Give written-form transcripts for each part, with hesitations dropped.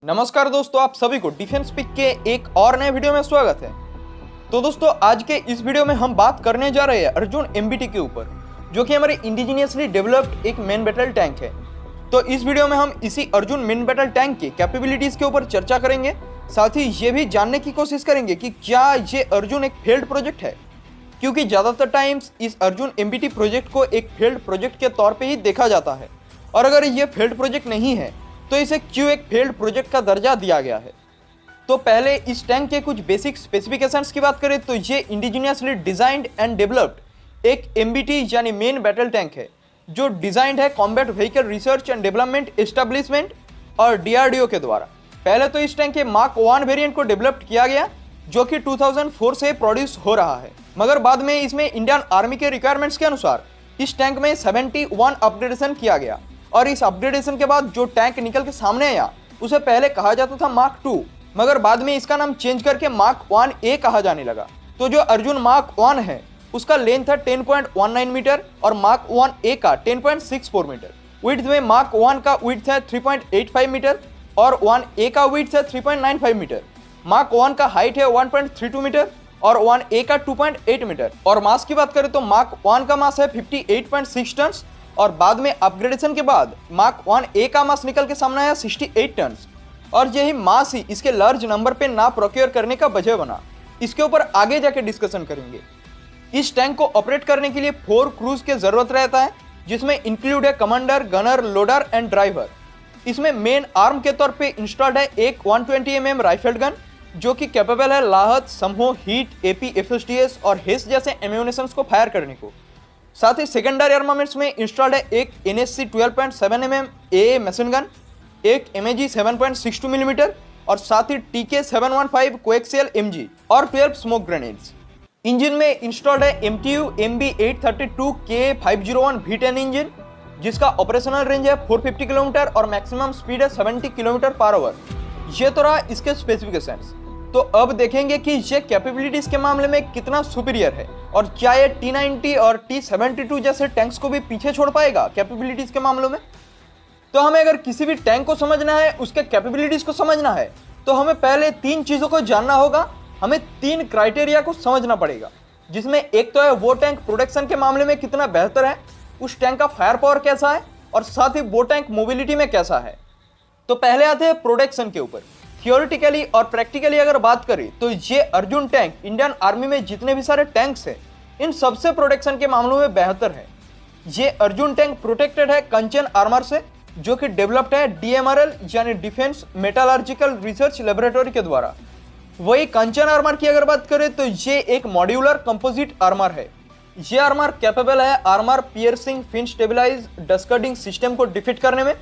नमस्कार दोस्तों, आप सभी को डिफेंस पिक के एक और नए वीडियो में स्वागत है। तो दोस्तों, आज के इस वीडियो में हम बात करने जा रहे हैं अर्जुन एमबीटी के ऊपर, जो कि हमारे इंडिजीनियसली डेवलप्ड एक मेन बैटल टैंक है। तो इस वीडियो में हम इसी अर्जुन मेन बैटल टैंक की कैपेबिलिटीज के ऊपर चर्चा करेंगे। साथ ही ये भी जानने की कोशिश करेंगे कि क्या ये अर्जुन एक फेल्ड प्रोजेक्ट है, क्योंकि ज़्यादातर टाइम्स इस अर्जुन एमबीटी प्रोजेक्ट को एक फेल्ड प्रोजेक्ट के तौर पर ही देखा जाता है। और अगर ये फेल्ड प्रोजेक्ट नहीं है तो इसे क्यों एक फेल्ड प्रोजेक्ट का दर्जा दिया गया है। तो पहले इस टैंक के कुछ बेसिक स्पेसिफिकेशंस की बात करें तो ये इंडिजीनियसली डिजाइंड एंड डेवलप्ड एक एमबीटी यानी मेन बैटल टैंक है, जो डिजाइंड है combat vehicle research and development establishment और डीआरडीओ के द्वारा। पहले तो इस टैंक के मार्क 1 वेरिएंट को डेवलप किया गया, जो कि 2004 से प्रोड्यूस हो रहा है, मगर बाद में इसमें इंडियन आर्मी के रिक्वायरमेंट्स के अनुसार इस टैंक में 71 अपग्रेडेशन किया गया। और इस अपग्रेडेशन के बाद जो टैंक निकल के सामने आया उसे पहले कहा जाता था मार्क 2, मगर बाद में इसका नाम चेंज करके मार्क 1A कहा जाने लगा। तो जो अर्जुन मार्क 1 है उसका लेंथ है 10.19 मीटर और मार्क 1A का 10.64 मीटर। विड्थ में मार्क 1 का विड्थ है 3.85 मीटर और 1A का विड्थ है 3.95 मीटर। मार्क 1 का हाइट है 1.32 मीटर और 1A का 2.8 मीटर। और मास की बात करें तो मार्क 1 का मास है 58.6 टन और बाद में अपग्रेडेशन के बाद मार्क 1A का मास निकल के सामने आया 68 टन। और यही मास ही इसके लार्ज नंबर पे ना प्रोक्योर करने का वजह बना। इसके ऊपर आगे जाके डिस्कशन करेंगे। इस टैंक को ऑपरेट करने के लिए 4 क्रूज की जरूरत रहता है, जिसमें इंक्लूड है commander, gunner, loader and driver. इसमें मेन आर्म के तौर पे इंस्टॉल्ड है एक 120 mm राइफल्ड गन, जो कि कैपेबल है लाहत, समहो, हीट, एपी, एफएसटीएस और हेस जैसे एम्यूनेशंस को फायर करने को। साथ ही सेकेंडरी आर्मामेंट्स में इंस्टॉल्ड है एक NSC 12.7 mm AA machine gun, एक MAG 7.62 mm और साथ ही TK 715 कोएक्सियल MG और 12 स्मोक ग्रेनेड्स। इंजन में इंस्टॉल्ड है MTU MB 832K501 V10 engine, जिसका ऑपरेशनल रेंज है 450 किलोमीटर और मैक्सिमम स्पीड है 70 किलोमीटर पर आवर। ये तो रहा इसके स्पेसिफिकेशंस। तो अब देखेंगे कि ये कैपेबिलिटीज के मामले में कितना सुपीरियर है और क्या ये T90 और T72 जैसे टैंक्स को भी पीछे छोड़ पाएगा कैपेबिलिटीज के मामलों में। तो हमें अगर किसी भी टैंक को समझना है, उसके कैपेबिलिटीज को समझना है, तो हमें पहले 3 चीज़ों को जानना होगा। हमें 3 क्राइटेरिया को समझना पड़ेगा, जिसमें एक तो है वो टैंक प्रोटेक्शन के मामले में कितना बेहतर है, उस टैंक का फायर पावर कैसा है और साथ ही वो टैंक मोबिलिटी में कैसा है। तो पहले आते हैं प्रोटेक्शन के ऊपर। थियोरिटिकली और प्रैक्टिकली अगर बात करें तो ये अर्जुन टैंक इंडियन आर्मी में जितने भी सारे टैंक्स हैं, इन सबसे प्रोटेक्शन के मामलों में बेहतर है। ये अर्जुन टैंक प्रोटेक्टेड है कंचन आर्मर से, जो कि डेवलप्ड है DMRL यानी डिफेंस मेटालर्जिकल रिसर्च लेबोरेटरी के द्वारा। वही कंचन आर्मर की अगर बात करें तो ये एक मॉड्यूलर कंपोजिट आर्मर है। ये आर्मर कैपेबल है armour piercing, fin stabilise, discarding system को डिफीट करने में।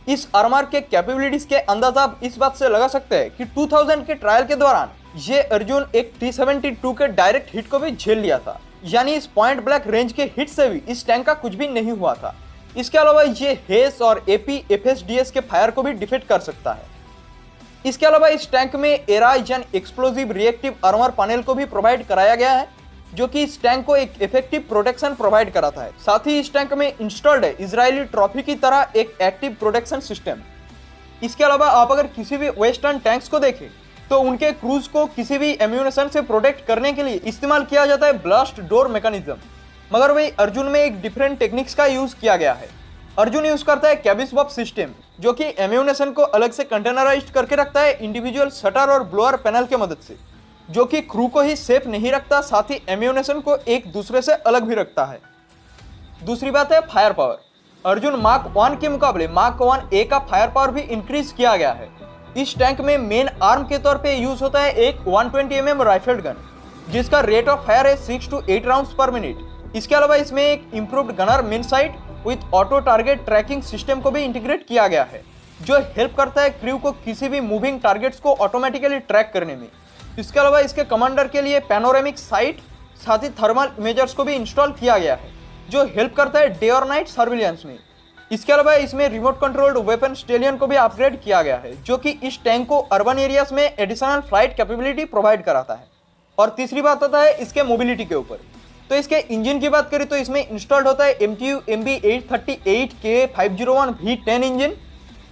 इस आर्मर के कैपेबिलिटीज के अंदाजा आप इस बात से लगा सकते हैं कि 2000 के ट्रायल के दौरान ये अर्जुन एक T72 के डायरेक्ट हिट को भी झेल लिया था, यानी इस पॉइंट ब्लैंक रेंज के हिट से भी इस टैंक का कुछ भी नहीं हुआ था। इसके अलावा ये हेस और AP FSDS के फायर को भी डिफीट कर सकता है। इसके अलावा इस टैंक में एरा यानी एक्सप्लोजिव रिएक्टिव आर्मर पैनल को भी प्रोवाइड कराया गया है, जो कि इस टैंक को एक इफेक्टिव प्रोटेक्शन प्रोवाइड कराता है। साथ ही इस टैंक में इंस्टॉल्ड है इजरायली ट्रॉफी की तरह एक एक्टिव प्रोटेक्शन सिस्टम। इसके अलावा आप अगर किसी भी वेस्टर्न टैंक्स को देखें तो उनके क्रूज को किसी भी एम्यूनेशन से प्रोटेक्ट करने के लिए इस्तेमाल किया जाता है ब्लास्ट डोर मैकेनिज्म, मगर वही अर्जुन में एक डिफरेंट टेक्निक्स का यूज किया गया है। अर्जुन यूज करता है कैबिस बॉक्स सिस्टम, जो कि एम्यूनेशन को अलग से कंटेनराइज्ड करके रखता है इंडिविजुअल शटर और ब्लोअर पैनल की मदद से, जो कि क्रू को ही सेफ नहीं रखता, साथ ही एम्यूनेशन को एक दूसरे से अलग भी रखता है। दूसरी बात है फायर पावर। अर्जुन मार्क 1 के मुकाबले मार्क 1A का फायर पावर भी इंक्रीज किया गया है। इस टैंक में मेन आर्म के तौर पे यूज होता है एक 120 mm राइफल्ड गन, जिसका रेट ऑफ फायर है 6 to 8 राउंड्स पर मिनट। इसके अलावा इसमें एक improved gunner main site with auto target tracking system को भी इंटीग्रेट किया गया है, जो हेल्प करता है क्रू को किसी भी मूविंग टारगेट्स को ऑटोमेटिकली ट्रैक करने में। इसके अलावा इसके कमांडर के लिए पैनोरेमिक साइट, साथ ही थर्मल इमेजर्स को भी इंस्टॉल किया गया है, जो हेल्प करता है डे और नाइट सर्विलियंस में। इसके अलावा इसमें रिमोट कंट्रोल्ड वेपन स्टेलियन को भी अपग्रेड किया गया है, जो कि इस टैंक को अर्बन एरियाज में एडिशनल फ्लाइट कैपेबिलिटी प्रोवाइड कराता है। और तीसरी बात आता है इसके मोबिलिटी के ऊपर। तो इसके इंजन की बात करें तो इसमें इंस्टॉल्ड होता है MTU MB 838K501 V10 engine,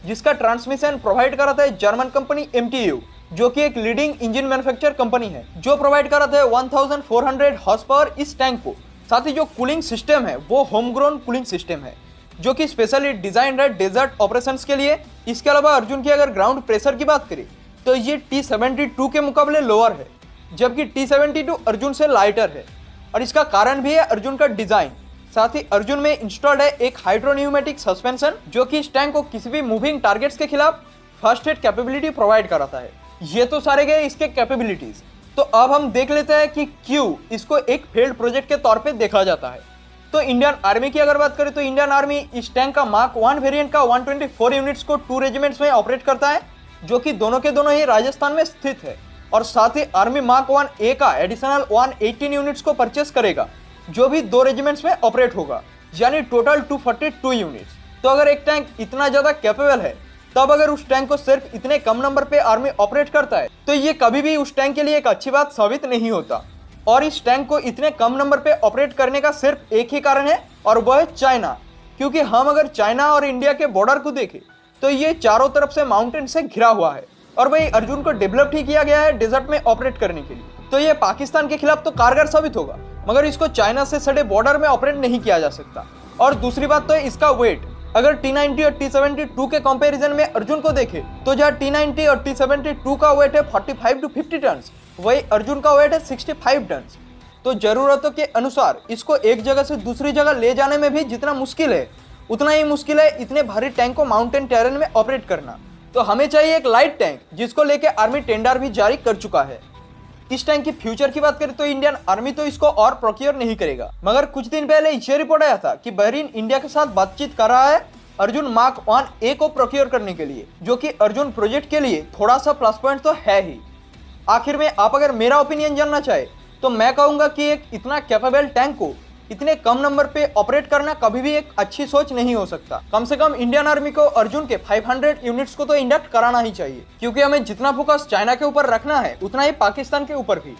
जिसका ट्रांसमिशन प्रोवाइड कराता है जर्मन कंपनी MTU, जो कि एक लीडिंग इंजन मैन्युफैक्चर कंपनी है, जो प्रोवाइड कराता है 1400 हॉर्स पावर इस टैंक को। साथ ही जो कूलिंग सिस्टम है वो होम ग्रोन कूलिंग सिस्टम है, जो कि स्पेशली डिजाइन है डेजर्ट ऑपरेशंस के लिए। इसके अलावा अर्जुन की अगर ग्राउंड प्रेशर की बात करें तो ये T-72 के मुकाबले लोअर है, जबकि T-72 अर्जुन से लाइटर है। और इसका कारण भी है अर्जुन का डिजाइन। साथ ही अर्जुन में इंस्टॉल्ड है एक हाइड्रोन्यूमेटिक सस्पेंशन, जो कि इस टैंक को किसी भी मूविंग टारगेट्स के खिलाफ फर्स्ट एड कैपेबिलिटी प्रोवाइड कराता है। ये तो सारे गए इसके कैपेबिलिटीज। तो अब हम देख लेते हैं कि क्यों इसको एक फेल्ड प्रोजेक्ट के तौर पे देखा जाता है। तो इंडियन आर्मी की अगर बात करें तो इंडियन आर्मी इस टैंक का मार्क 1 वेरिएंट का 124 यूनिट्स को 2 रेजिमेंट्स में ऑपरेट करता है, जो कि दोनों के दोनों ही राजस्थान में स्थित है। और साथ ही आर्मी मार्क 1A का एडिशनल 118 यूनिट्स को परचेस करेगा, जो भी 2 रेजिमेंट्स में ऑपरेट होगा, यानी टोटल 242 यूनिट्स। तो अगर एक टैंक इतना ज्यादा कैपेबल है, तब अगर उस टैंक को सिर्फ इतने कम नंबर पे आर्मी ऑपरेट करता है तो ये कभी भी उस टैंक के लिए एक अच्छी बात साबित नहीं होता। और इस टैंक को इतने कम नंबर पे ऑपरेट करने का सिर्फ एक ही कारण है, और वह है चाइना। क्योंकि हम अगर चाइना और इंडिया के बॉर्डर को देखें तो ये चारों तरफ से माउंटेन से घिरा हुआ है, और वही अर्जुन को डेवलप ही किया गया है डेजर्ट में ऑपरेट करने के लिए। तो ये पाकिस्तान के खिलाफ तो कारगर साबित होगा, मगर इसको चाइना से सटे बॉर्डर में ऑपरेट नहीं किया जा सकता। और दूसरी बात तो है इसका वेट। अगर T-90 और T-72 के कंपैरिजन में अर्जुन को देखें तो जहाँ T-90 और T-72 का वेट है 45 to 50 टन, वही अर्जुन का वेट है 65 टन। तो जरूरतों के अनुसार इसको एक जगह से दूसरी जगह ले जाने में भी जितना मुश्किल है, उतना ही मुश्किल है इतने भारी टैंक को माउंटेन टेरेन में ऑपरेट करना। तो हमें चाहिए एक लाइट टैंक, जिसको लेके आर्मी टेंडर भी जारी कर चुका है। इस टैंक की फ्यूचर की बात करें तो इंडियन आर्मी तो इसको और प्रोक्योर नहीं करेगा, मगर कुछ दिन पहले ये रिपोर्ट आया था कि बहरीन इंडिया के साथ बातचीत कर रहा है अर्जुन मार्क 1A को प्रोक्योर करने के लिए, जो कि अर्जुन प्रोजेक्ट के लिए थोड़ा सा प्लस पॉइंट तो है ही। आखिर में आप अगर मेरा ओपिनियन जानना चाहे तो मैं कहूंगा कि एक इतना कैपेबल टैंक को इतने कम नंबर पे ऑपरेट करना कभी भी एक अच्छी सोच नहीं हो सकता। कम से कम इंडियन आर्मी को अर्जुन के 500 यूनिट्स को तो इंडक्ट कराना ही चाहिए, क्योंकि हमें जितना फोकस चाइना के ऊपर रखना है उतना ही पाकिस्तान के ऊपर भी।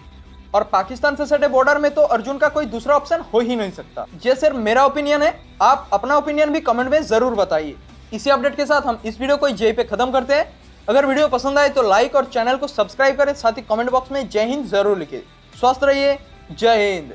और पाकिस्तान से सटे बॉर्डर में तो अर्जुन का कोई दूसरा ऑप्शन हो ही नहीं सकता। ये सिर्फ मेरा ओपिनियन है, आप अपना ओपिनियन भी कमेंट में जरूर बताइए। इसी अपडेट के साथ हम इस वीडियो को यहीं पे खत्म करते हैं। अगर वीडियो पसंद आए तो लाइक और चैनल को सब्सक्राइब करें, साथ ही कमेंट बॉक्स में जय हिंद जरूर लिखे। स्वस्थ रहिए, जय हिंद।